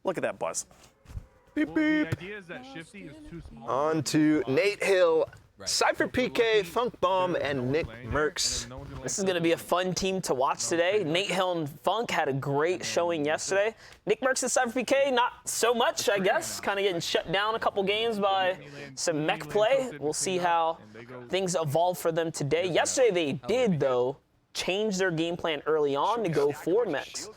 Look at that buzz. Beep, The beep. idea is that Shifty is too small. On to Nate Hill, Cypher PK, Funk Bomb, and Nick Merckx. This is going to be a fun team to watch today. Nate Hill and Funk had a great showing yesterday. Nick Merckx and Cypher PK, not so much, I guess. Kind of getting shut down a couple games by some mech play. We'll see how things evolve for them today. Yesterday they did, though, change their game plan early on to go for mechs.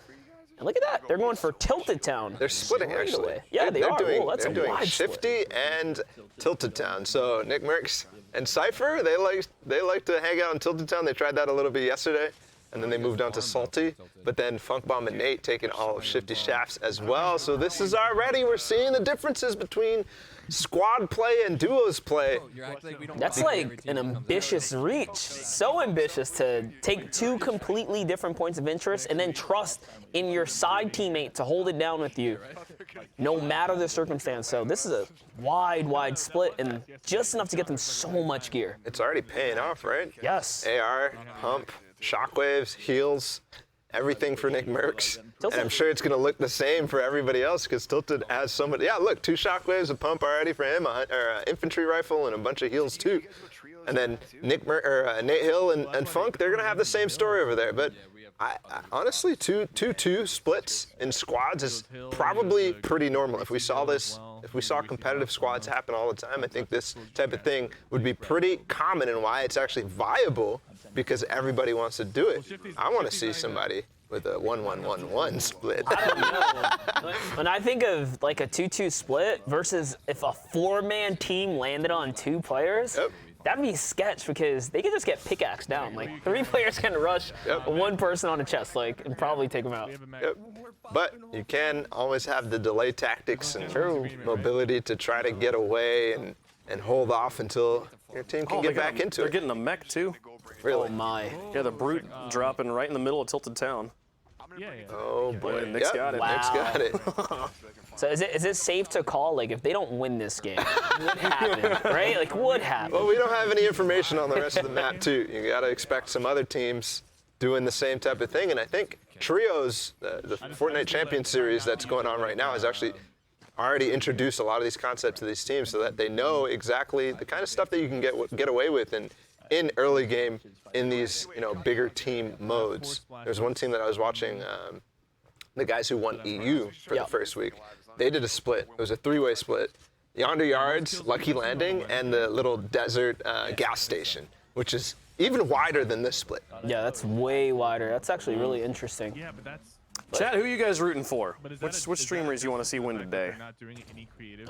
And look at that. They're going for Tilted Town. They're splitting, actually. Yeah, they are. Doing, Whoa, that's they're a wide doing Shifty and Tilted Town. So Nick Merckx and Cypher, they like to hang out in Tilted Town. They tried that a little bit yesterday, and then they moved on to Salty. But then Funk Bomb and Nate taking all of Shifty Shafts as well. So this is already, we're seeing the differences between squad play and duos play. That's like an ambitious reach. So ambitious to take two completely different points of interest and then trust in your side teammate to hold it down with you, no matter the circumstance. So this is a wide split and just enough to get them so much gear. It's already paying off, right? Yes. AR, pump, shockwaves, heals, everything for Nick Merckx. Tilted. And I'm sure it's going to look the same for everybody else because Tilted has so much. Yeah, look, 2 shockwaves, a pump already for him, an infantry rifle, and a bunch of heals too. And then Nate Hill and Funk, they're going to have the same story over there. But I honestly, 2-2 splits in squads is probably pretty normal. If we saw this, if we saw competitive squads happen all the time, I think this type of thing would be pretty common, and why it's actually viable because everybody wants to do it. I want to see somebody with a 1-1-1-1 split. I don't know. When I think of like a 2-2 split versus if a 4-man team landed on 2 players, that'd be sketch because they could just get pickaxed down. Like 3 players can rush 1 person on a chest, like, and probably take them out. But you can always have the delay tactics and mobility to try to get away and hold off until your team can get back into They're it. getting a mech too. Really? Oh my. Yeah, the Brute dropping right in the middle of Tilted Town. Oh boy, Nick's got it. Wow. Nick's got it. So is it safe to call, like, if they don't win this game, what happened, right? Like, what happened? Well, we don't have any information on the rest of the map too. You got to expect some other teams doing the same type of thing, and I think Trios, the Fortnite Champion Series that's going on right now, has actually already introduced a lot of these concepts to these teams so that they know exactly the kind of stuff that you can get away with in early game in these bigger team modes. There's one team that I was watching, the guys who won EU for the first week. They did a split. It was a 3-way split. Yonder Yards, Lucky Landing, and the little desert gas station, which is even wider than this split. Yeah, that's way wider. That's actually really interesting. Yeah, but that's. Chat, who are you guys rooting for? Which streamers you want to see win today?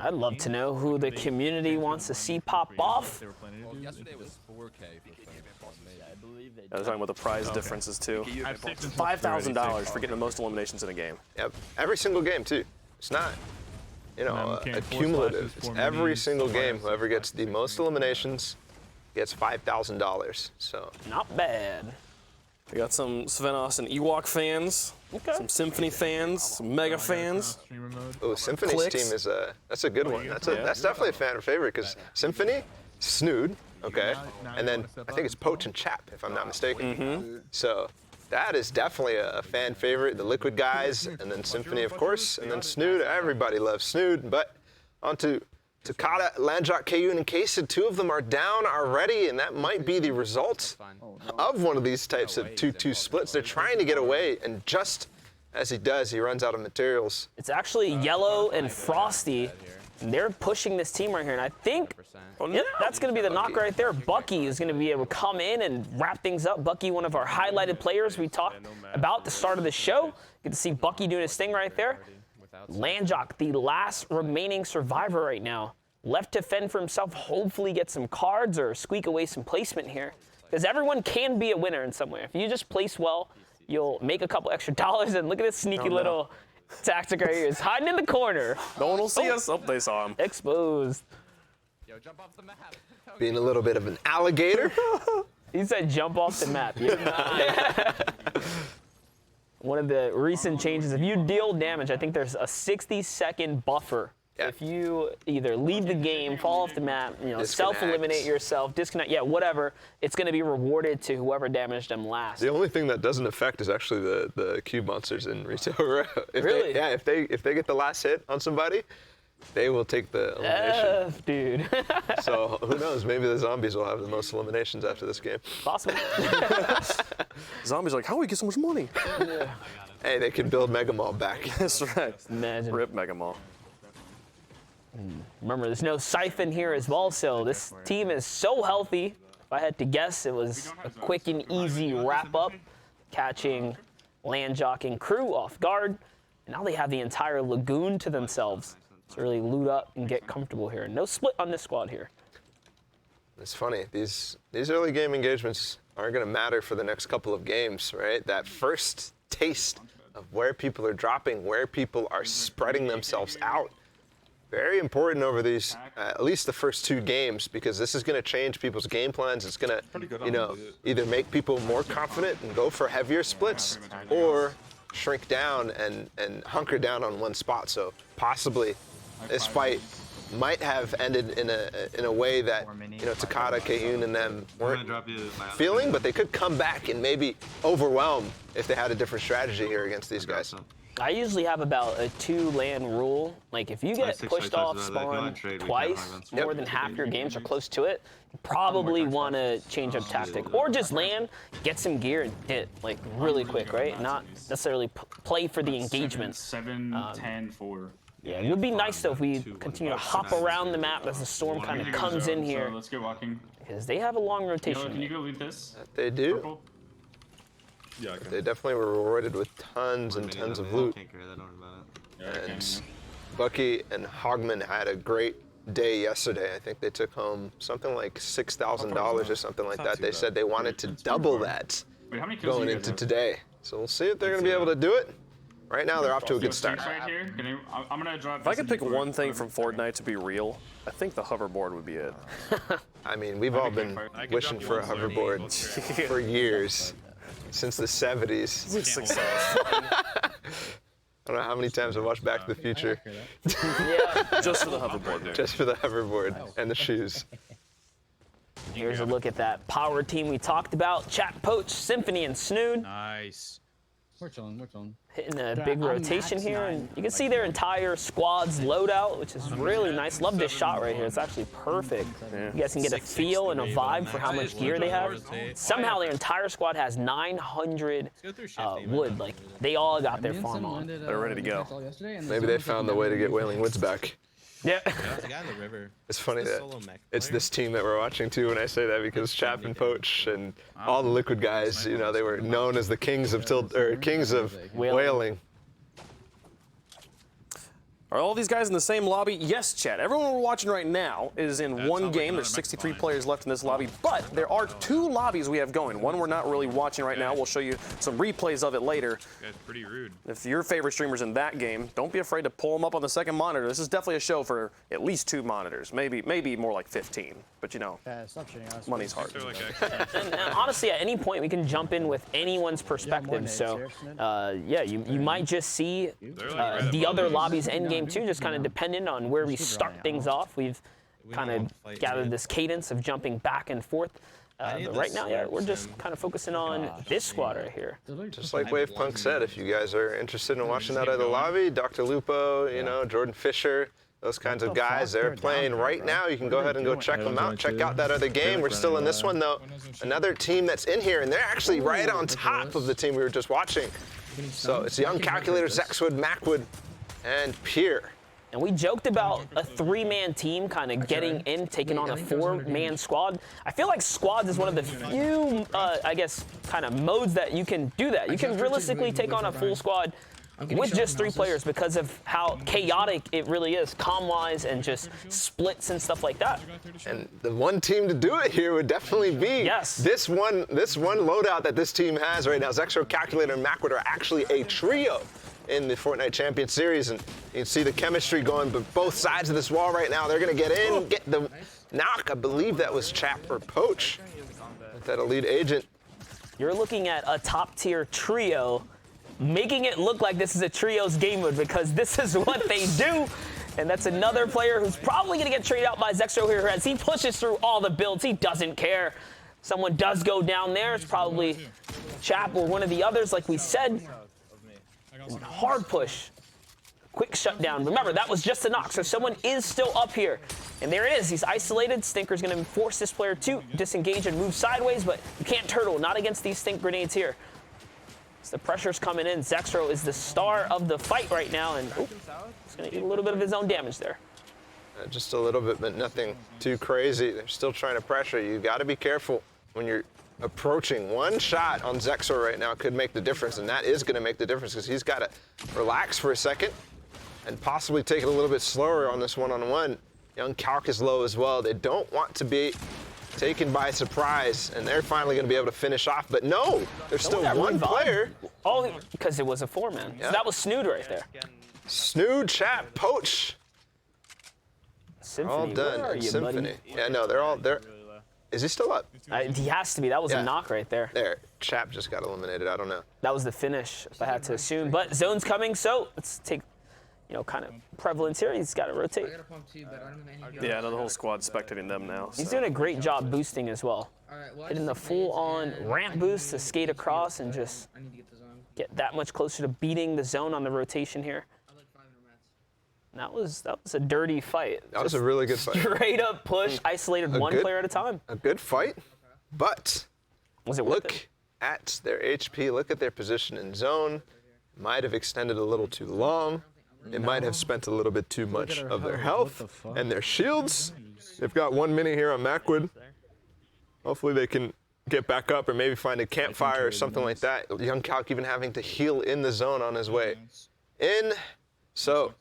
I'd love to know who the community wants to see pop off. Well, yesterday was 4K for I was talking about the prize differences too. $5,000 for getting the most eliminations in a game. Yep, every single game too. It's not, a cumulative. It's every single game. Whoever gets the most eliminations gets $5,000. So Not bad. We got some Svenos and Ewok fans, some Symphony fans, some Mega fans. oh, Symphony's Clicks. team is that's a good one. That's definitely a fan favorite because Symphony, Snood, okay, and then I think it's Poach and Chap if I'm not mistaken. So that is definitely a fan favorite. The Liquid guys, and then Symphony of course, and then Snood. Everybody loves Snood. But on to Takata, Landjak, KU, and Kased. 2 of them are down already, and that might be the result of one of these types of 2-2 splits. They're trying to get away, and just as he does, he runs out of materials. It's actually Yellow and Frosty. And they're pushing this team right here, and I think that's going to be the knock right there. Bucky is going to be able to come in and wrap things up. Bucky, one of our highlighted players we talked about at the start of the show. Get to see Bucky doing his thing right there. Landjak, the last remaining survivor right now, left to fend for himself, hopefully get some cards or squeak away some placement here. Because everyone can be a winner in some way. If you just place well, you'll make a couple extra dollars. And look at this sneaky little tactic right here. He's hiding in the corner. No one will see us. Oh, they saw him. Exposed. Yo, jump off the map. Being a little bit of an alligator. He said jump off the map. Yeah. One of the recent changes, if you deal damage, I think there's a 60-second buffer Yeah. If you either leave the game, fall off the map, you know, Disconnect. self-eliminate yourself, disconnect, yeah, whatever, it's going to be rewarded to whoever damaged them last. The only thing that doesn't affect is actually the cube monsters in Retail Row. Really? If they get the last hit on somebody, they will take the elimination. Dude. So who knows? Maybe the zombies will have the most eliminations after this game. Possible. Zombies are like, how do we get so much money? Hey, they can build Mega Mall back. That's right. Imagine. Rip Mega Mall. Remember, there's no Siphon here as well, so this team is so healthy. If I had to guess, it was a quick and easy wrap-up, catching Landjock and crew off guard. And now they have the entire lagoon to themselves to really loot up and get comfortable here. No split on this squad here. It's funny. These early game engagements aren't going to matter for the next couple of games, right? That first taste of where people are dropping, where people are spreading themselves out. Very important over these, at least the first 2 games, because this is going to change people's game plans. It's going to, you know, either make people more confident and go for heavier splits, or shrink down and hunker down on one spot. So possibly this fight might have ended in a way that, you know, Takada, Kayun, and them weren't feeling, but they could come back and maybe overwhelm if they had a different strategy here against these guys. I usually have about a 2-land rule. Like, if you get pushed off spawn twice, more than half your games are close to it, you probably want to change up tactic. Or just land, get some gear, and hit, like, really quick, right? Not necessarily play for the engagement. 7, 10, 4. Yeah, it would be nice, though, if we continue to hop around the map as the storm kind of comes in here. So let's get walking. Because they have a long Can rotation. you go lead this? They do. Purple? Yeah, They definitely were rewarded with tons and tons of loot. And Bucky and Hogman had a great day yesterday. I think they took home something like $6,000 or something like that. They said they wanted to double that Wait, how many kills going do you guys into have? today. So we'll see if they're going to be able to do it. Right now, they're off to a good start. Right here. I'm gonna drop. If I could pick one thing from Fortnite to be real, I think the hoverboard would be it. I mean, we've all been wishing for a hoverboard for years, since the 70s. Success. I don't know how many times I've watched Back to the Future Yeah. Just for the hoverboard, dude. just for the hoverboard and the shoes. Here's a look at that power team we talked about. Chat, Poach, Symphony, and Snood. Nice. We're chilling, we're chilling. Hitting a big rotation here, and you can see their entire squad's loadout, which is really nice. Love this shot right here. It's actually perfect. You guys can get a feel and a vibe for how much gear they have. Somehow their entire squad has 900 wood. Like, they all got their farm on. They're ready to go. Maybe they found the way to get Wailing Woods back. Yeah. The guy in the river. It's funny that Solo mech it's player. this team that we're watching too when I say that, because Chap and Poach and all the Liquid guys, you know, they were known as the kings of kings of whaling. Are all these guys in the same lobby? Yes, chat. Everyone we're watching right now is in one game. There's 63 players left in this lobby, but there are 2 lobbies we have going. One we're not really watching right now. We'll show you some replays of it later. That's pretty rude. If your favorite streamer's in that game, don't be afraid to pull them up on the second monitor. This is definitely a show for at least 2 monitors, maybe more like 15. But you know, Stop shitting on us. money's hard. They're like extra. And honestly, at any point, we can jump in with anyone's perspective. So, yeah, you might just see the other lobby's endgame too, just kind of dependent on where we start things off. We've kind of gathered this cadence of jumping back and forth. But right now, yeah, we're just kind of focusing on this squad right here. Just like Wave Punk said, if you guys are interested in watching that other lobby, DrLUPO, you know, Jordan Fisher, those kinds of guys, they're playing right now. You can go ahead and go check them out. Check out that other game. We're still in this one, though. Another team that's in here, and they're actually right on top of the team we were just watching. So it's Young Calculator, Zexwood, Macwood, and Pier. And we joked about a 3-man team kind of getting in, taking on a 4-man squad. I feel like squads is one of the few, I guess, kind of modes that you can do that. You can realistically take on a full squad with just 3 players because of how chaotic it really is, comm-wise, and just splits and stuff like that. And the one team to do it here would definitely be this one loadout that this team has right now. Zexro, Calculator, and Macwood are actually a trio in the Fortnite Champion Series, and you can see the chemistry going both sides of this wall right now. They're going to get in, get the knock. I believe that was Chap or Poach, that elite agent. You're looking at a top-tier trio, making it look like this is a trio's game mode because this is what they do. And that's another player who's probably going to get traded out by Zexro here as he pushes through all the builds. He doesn't care. Someone does go down there. It's probably Chap or one of the others, like we said. Hard push. Quick shutdown. Remember, that was just a knock, so someone is still up here. And there it is. He's isolated. Stinker's going to force this player to disengage and move sideways, but you can't turtle. Not against these stink grenades here. As the pressure's coming in, Zexro is the star of the fight right now, and he's going to eat a little bit of his own damage there. Just a little bit, but nothing too crazy. They're still trying to pressure. You got to be careful when you're approaching. One shot on Zexro right now could make the difference, and that is going to make the difference because he's got to relax for a second and possibly take it a little bit slower on this one-on-one. Young Calc is low as well. They don't want to be taken by surprise, and they're finally going to be able to finish off. But no, there's still one player. Oh, because it was a 4-man. Yeah. So that was Snood right there. Snood, Chap, Poach. Symphony, All where done. are And you, Symphony. buddy? Yeah, no, they're all there. Is he still up? He has to be. That was Yeah. a knock right there. There. Chap just got eliminated. I don't know. That was the finish, if I had to assume. But zone's coming, so let's take, kind of prevalence here. He's got to rotate. Yeah, no, the whole squad's spectating them now. He's So. doing a great job boosting as well. Hitting the full-on ramp boost to skate across and just get that much closer to beating the zone on the rotation here. That was a dirty fight. That was a really good fight. Straight up push, isolated one good- player at a time. A good fight, but Was it worth look it? at their HP. Look at their position in zone. Might have extended a little too long. They might have spent a little bit too much of their health and their shields. They've got 1 minute here on Macwood. Hopefully they can get back up or maybe find a campfire or something like that. Young Calc even having to heal in the zone on his way in. So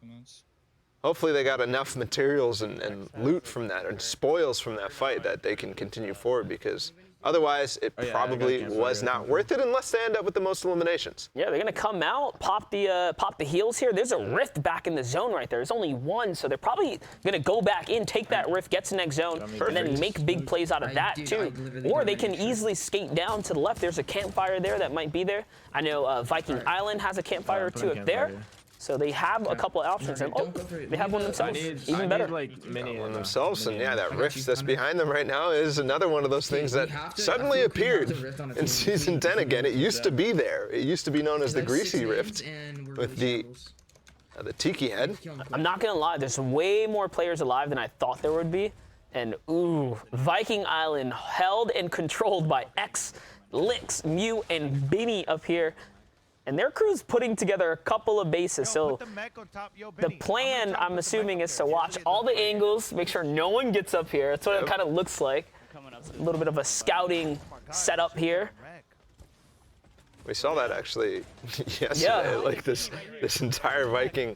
hopefully they got enough materials and loot from that and spoils from that fight that they can continue forward, because otherwise it probably was not worth it unless they end up with the most eliminations. Yeah, they're gonna come out, pop the heals here. There's a rift back in the zone right there. There's only one, so they're probably gonna go back in, take that rift, get to next zone, and then make big plays out of that too. Or they can easily skate down to the left. There's a campfire there that might be there. I know Viking Island has a campfire too up there. So they have a couple of options, and they have one themselves. Even better. One themselves, and yeah, that rift that's behind them right now is another one of those things that suddenly appeared in Season 10 again. It used to be there. It used to be known as the Greasy Rift with the Tiki Head. I'm not gonna lie, there's way more players alive than I thought there would be. And ooh, Viking Island held and controlled by X, Lix, Mew, and Benny up here. And their crew's putting together a couple of bases. So the plan, I'm assuming, is to watch all the angles, make sure no one gets up here. That's what it kind of looks like. A little bit of a scouting setup here. We saw that actually yesterday, Yeah. like this entire Viking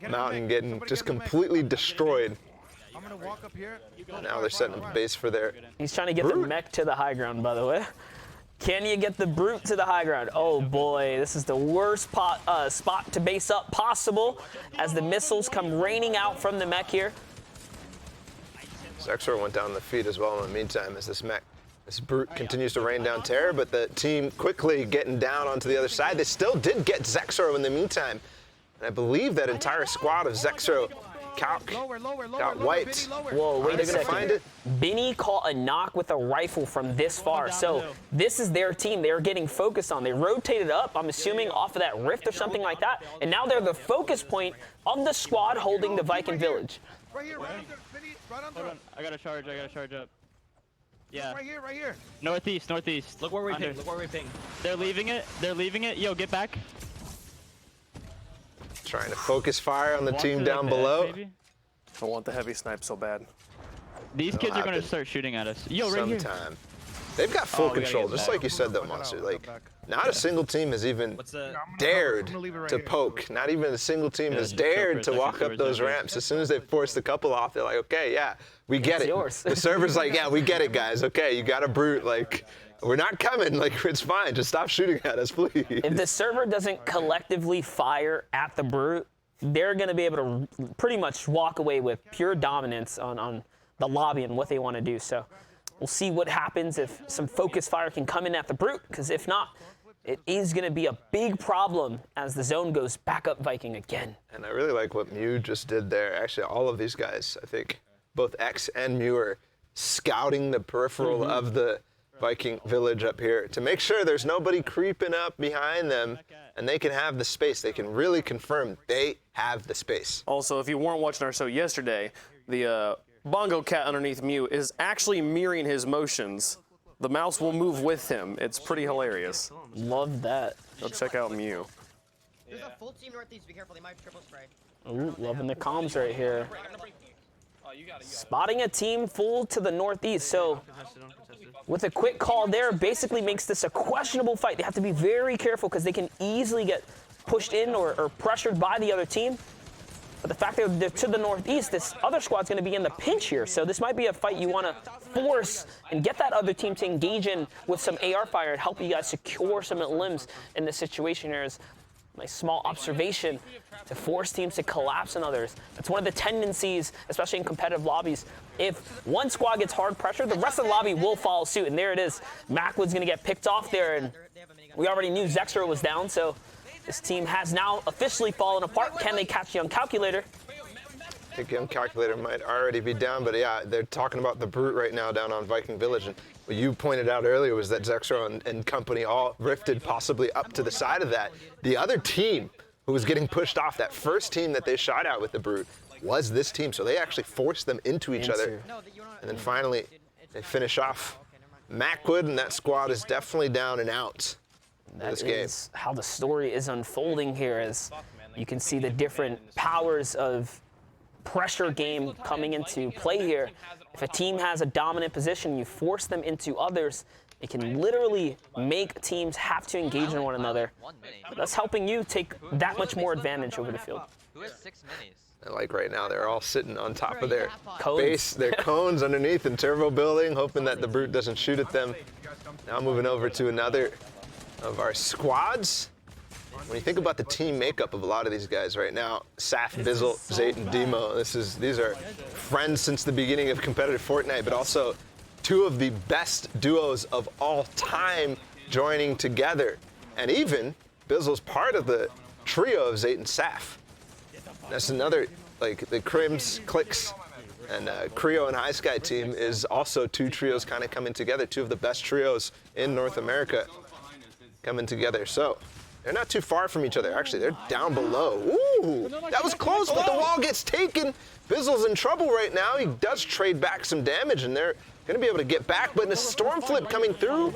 mountain getting just completely destroyed. Now they're setting a base for their. He's trying to get the mech to the high ground, by the way. Can you get the brute to the high ground? Oh boy, this is the worst spot to base up possible as the missiles come raining out from the mech here. Zexor went down the feet as well in the meantime as this brute continues to rain down terror, but the team quickly getting down onto the other side. They still did get Zexor in the meantime. And I believe that entire squad of Zexor Calc got wiped. Whoa, wait a second. Find it. Benny caught a knock with a rifle from this far. So this is their team. They're getting focused on. They rotated up, I'm assuming, off of that rift or something like that. And now they're the focus point of the squad holding the Viking village. Right here, right under. Right under. Hold on, I gotta charge up. Yeah. Right here. Northeast. Look where we ping. They're leaving it. Yo, get back. Trying to focus fire on the Walk team to the down back, below. maybe. I want the heavy snipe so bad. These kids are gonna happen. start shooting at us. Yo, right here. Sometime. They've got full we gotta control, get just back. like you said though, Monster. Like, not a single team has even dared to poke. Not even a single team has dared to walk up those ramps. As soon as they forced a couple off, they're like, okay, yeah, we get it. yours. The server's like, yeah, we get it, guys. Okay, you got a brute. Like, we're not coming. Like, it's fine. Just stop shooting at us, please. If the server doesn't collectively fire at the brute, they're going to be able to pretty much walk away with pure dominance on the lobby and what they want to do. So we'll see what happens if some focus fire can come in at the brute, because if not, it is going to be a big problem as the zone goes back up Viking again. And I really like what Mew just did there. Actually, all of these guys, I think, both X and Mew are scouting the peripheral of the Viking village up here to make sure there's nobody creeping up behind them and they can have the space. They can really confirm they have the space. Also, if you weren't watching our show yesterday, the bongo cat underneath Mew is actually mirroring his motions. The mouse will move with him. It's pretty hilarious. Love that. Go check out Mew. There's a full team northeast. Be careful, they might triple spray. Ooh, loving the comms right here. Spotting a team full to the northeast, so with a quick call there, basically makes this a questionable fight. They have to be very careful because they can easily get pushed in or pressured by the other team. But the fact that they're to the northeast, this other squad's going to be in the pinch here. So this might be a fight you want to force and get that other team to engage in with some AR fire and help you guys secure some limbs in this situation here. Is my small observation to force teams to collapse on others. That's one of the tendencies, especially in competitive lobbies. If one squad gets hard pressure, the rest of the lobby will follow suit. And there it is. Macwood's going to get picked off there. And we already knew Zexer was down, so this team has now officially fallen apart. Can they catch Young Calculator? I think Young Calculator might already be down, but yeah, they're talking about the Brute right now down on Viking Village. And what you pointed out earlier was that Zexer and company all rifted possibly up to the side of that. The other team who was getting pushed off, that first team that they shot at with the Brute, was this team. So they actually forced them into each other. And then finally, they finish off Macwood, and that squad is definitely down and out. That is how the story is unfolding here, as you can see the different powers of pressure game coming into play here. If a team has a dominant position, you force them into others, it can literally make teams have to engage in one another. That's helping you take that much more advantage over the field. Who has 6 minis? And like right now, they're all sitting on top of their Cones. base, their cones underneath in turbo building, hoping that the Brute doesn't shoot at them. Now moving over to another of our squads. When you think about the team makeup of a lot of these guys right now, Saf, Bizzle, Zayt, and Demo, these are friends since the beginning of competitive Fortnite, but also two of the best duos of all time joining together. And even Bizzle's part of the trio of Zayt and Saf. That's another, like the Crims, Clicks, and Creo and High Sky team is also two trios kind of coming together, two of the best trios in North America coming together. So they're not too far from each other. Actually, they're down below. Ooh, that was close, but the wall gets taken. Bizzle's in trouble right now. He does trade back some damage, and they're going to be able to get back, but in a storm flip coming through,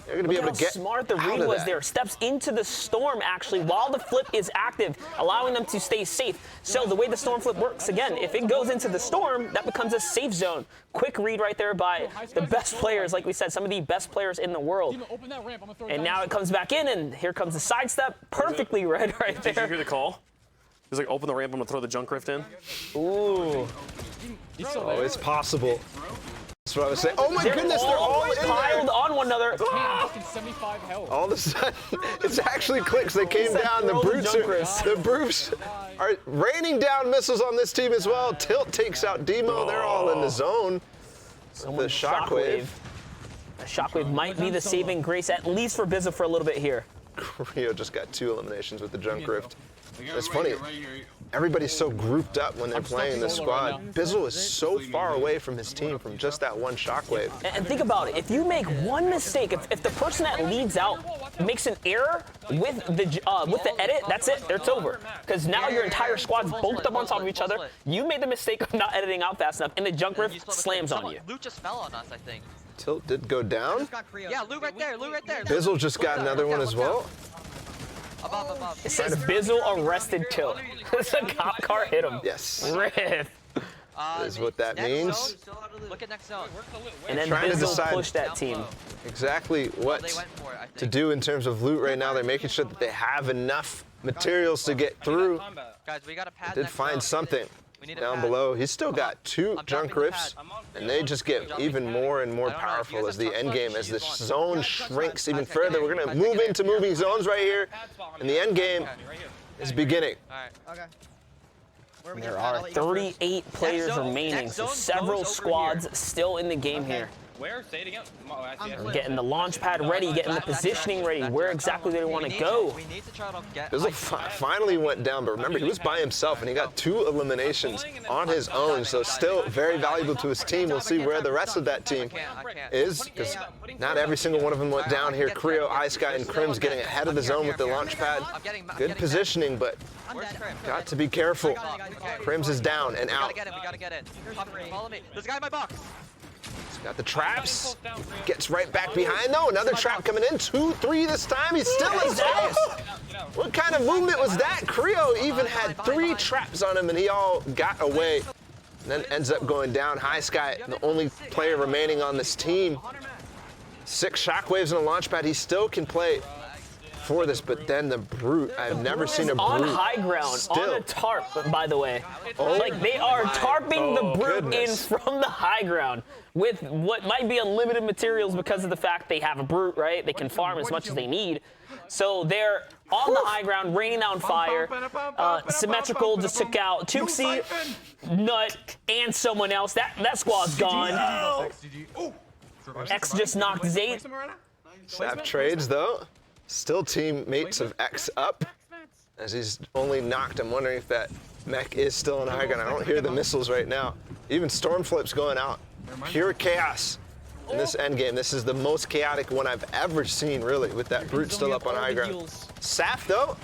they're going to be able to get smart the read was there. Steps into the storm, actually, while the flip is active, allowing them to stay safe. So the way the storm flip works, again, if it goes into the storm, that becomes a safe zone. Quick read right there by the best players, like we said, some of the best players in the world. And now it comes back in, and here comes the sidestep. Perfectly read right there. Did you hear the call? He's like, open the ramp, I'm going to throw the junk rift in. Ooh. Oh, it's possible. That's what I was saying. Oh my goodness, they're all in piled there. on one another. All of a sudden, it's actually Clicks. They came down. The Brutes are raining down missiles on this team as well. Tilt takes out Demo. They're all in the zone. The Shockwave. The Shockwave might be the saving grace, at least for Bizzle for a little bit here. Creo just got 2 eliminations with the Junk Rift. It's funny. Everybody's so grouped up when they're playing this squad. Bizzle is so far away from his team from just that one Shockwave. And think about it. If you make one mistake, if the person that leads out makes an error with the edit, that's it. It's over. Because now your entire squad's bulked up on top of each other. You made the mistake of not editing out fast enough, and the Junk Rift slams on you. Loot just fell on us, I think. Tilt did go down. Yeah, loot right there, loot right there. Bizzle just got another one as well. Above. It says Bizzle arrested Tilt. The cop car hit him. Yes. Rip. That is what that means. Look at next zone. And then Trying to Bizzle decide pushed that team. exactly what to do in terms of loot right now. They're making sure that they have enough materials to get through. Guys, we got a pad. Did find something down below. He's still got 2 Junk Rifts, and they just get even more and more powerful as the end game, as the zone shrinks even further. We're going to move into moving zones right here, and the end game is beginning. Okay. There are 38 players remaining, so several squads still in the game here. Where? Say it again. Oh, I see. Getting the launch pad ready, getting the positioning ready. Where exactly do they want to go? We need to try to get. Fizzle finally went down, but remember, he was by himself, and he got 2 eliminations on his own, so still very valuable to his team. We'll see where the rest of that team is, because not every single one of them went down here. Creo, iSky, and Crims getting ahead of the zone with the launch pad. Good positioning, but got to be careful. Crims is down and out. We gotta get in. Follow me. There's a guy in my box. Got the traps. Gets right back behind, though. Another trap coming in. 2, 3 this time. He's still in space. What kind of movement was that? Creo even had 3 traps on him, and he all got away. And then ends up going down. iSky, the only player remaining on this team. 6 shockwaves and a launch pad. He still can play for this, but then the Brute. I've never seen a Brute. On high ground, on a tarp, by the way. Like, they are tarping the Brute in from the high ground with what might be unlimited materials because of the fact they have a Brute, right? They can farm as much as they need. So they're on the high ground, raining down fire. Symmetrical just took out Tuxie, Nut, and someone else. That squad's gone. X just knocked Zate. Snap trades, though. Still teammates of X up, as he's only knocked. I'm wondering if that mech is still on high ground. I don't hear the missiles right now. Even Stormflip's going out. Pure chaos in this endgame. This is the most chaotic one I've ever seen, really, with that Brute still up on high ground. Saf, though,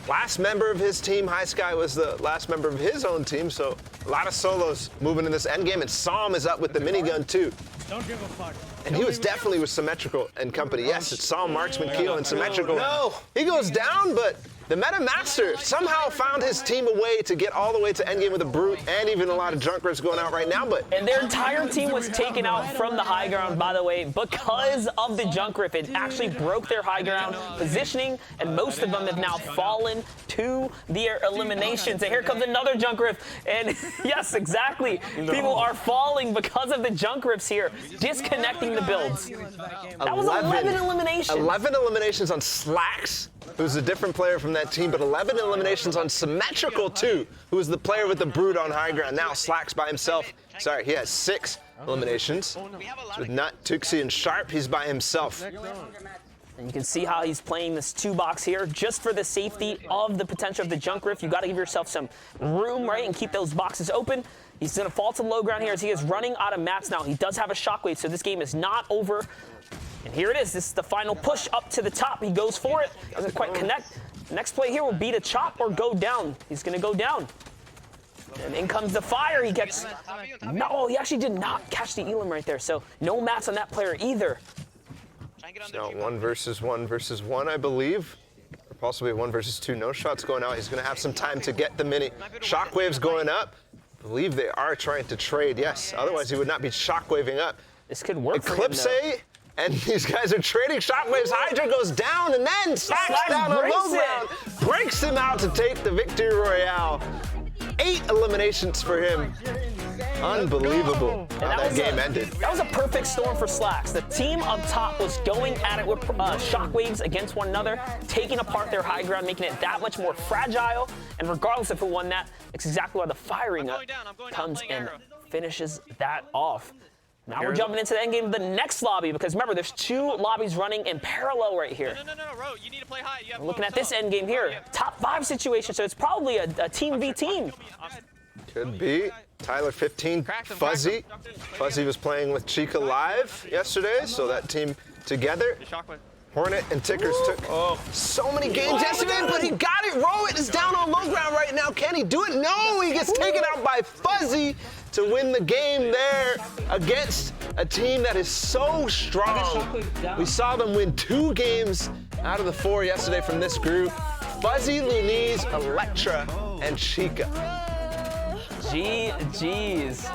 last member of his team. iSky was the last member of his own team, so a lot of solos moving in this endgame, and Psalm is up with the minigun, too. Don't give a fuck. And he was definitely with Symmetrical and company. Yes, it's Psalm, Marksman, Keo, and Symmetrical. No! He goes down, but the Meta Master somehow found his team a way to get all the way to endgame with a Brute, and even a lot of Junkers going out right now, but... And their entire team was taken out from the high ground, by the way, because of the Junkriff. It actually broke their high ground positioning, and most of them have now fallen to their eliminations. And here comes another Junkriff, and yes, exactly. People are falling because of the Junkriffs here, disconnecting the builds. That was 11 eliminations. 11 eliminations on Slacks, who's a different player from that team, but 11 eliminations on Symmetrical, too, who is the player with the Brute on high ground. Now Slacks by himself. Sorry, he has 6 eliminations. With Nut, Tuxie, and Sharp, he's by himself. And you can see how he's playing this 2-box here, just for the safety of the potential of the Junkriff. You got to give yourself some room, right, and keep those boxes open. He's going to fall to low ground here as he is running out of mats now. He does have a shockwave, so this game is not over. And here it is. This is the final push up to the top. He goes for it. Doesn't quite connect. Next play here will be to chop or go down. He's going to go down. And in comes the fire. He gets... No, he actually did not catch the Elam right there. So no mats on that player either. Now 1 versus 1 versus 1, I believe. Or possibly 1 versus 2. No shots going out. He's going to have some time to get the mini. Shockwaves going up. I believe they are trying to trade. Yes, otherwise he would not be shockwaving up. This could work Eclipse, for him, and these guys are trading shockwaves. Hydra goes down, and then Slacks down on low ground. Breaks him out to take the victory royale. 8 eliminations for him. Unbelievable how that game ended. That was a perfect storm for Slacks. The team up top was going at it with shockwaves against one another, taking apart their high ground, making it that much more fragile. And regardless of who won that, it's exactly why the firing up comes and finishes that off. Now we're jumping into the endgame of the next lobby, because remember, there's 2 lobbies running in parallel right here. No, Ro, you need to play high. You have We're looking at this endgame here. Top 5 situation, so it's probably a team v team. Could be. Tyler 15, Fuzzy. Fuzzy was playing with Chica live yesterday, so that team together. Hornet and Tickers took so many games yesterday, but he got it. Rowit is down on low ground right now. Can he do it? No, he gets taken out by Fuzzy to win the game there against a team that is so strong. We saw them win 2 games out of the 4 yesterday from this group. Fuzzy, Luniz, Electra, and Chica. GG's.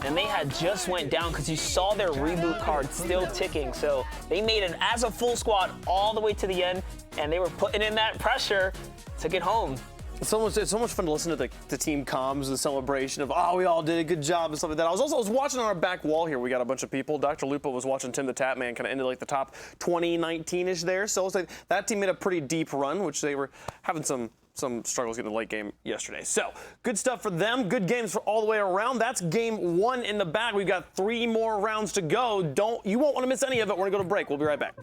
And they had just went down because you saw their reboot card still ticking. So they made it as a full squad all the way to the end, and they were putting in that pressure to get home. It's so much fun to listen to the team comms, the celebration of, oh, we all did a good job and stuff like that. I was watching on our back wall here. We got a bunch of people. DrLUPO was watching Tim the Tap Man kind of into like the top 2019-ish there. So it's like that team made a pretty deep run, which they were having some some struggles getting the late game yesterday. So good stuff for them. Good games for all the way around. That's game 1 in the bag. We've got 3 more rounds to go. You won't want to miss any of it. We're going to go to break. We'll be right back.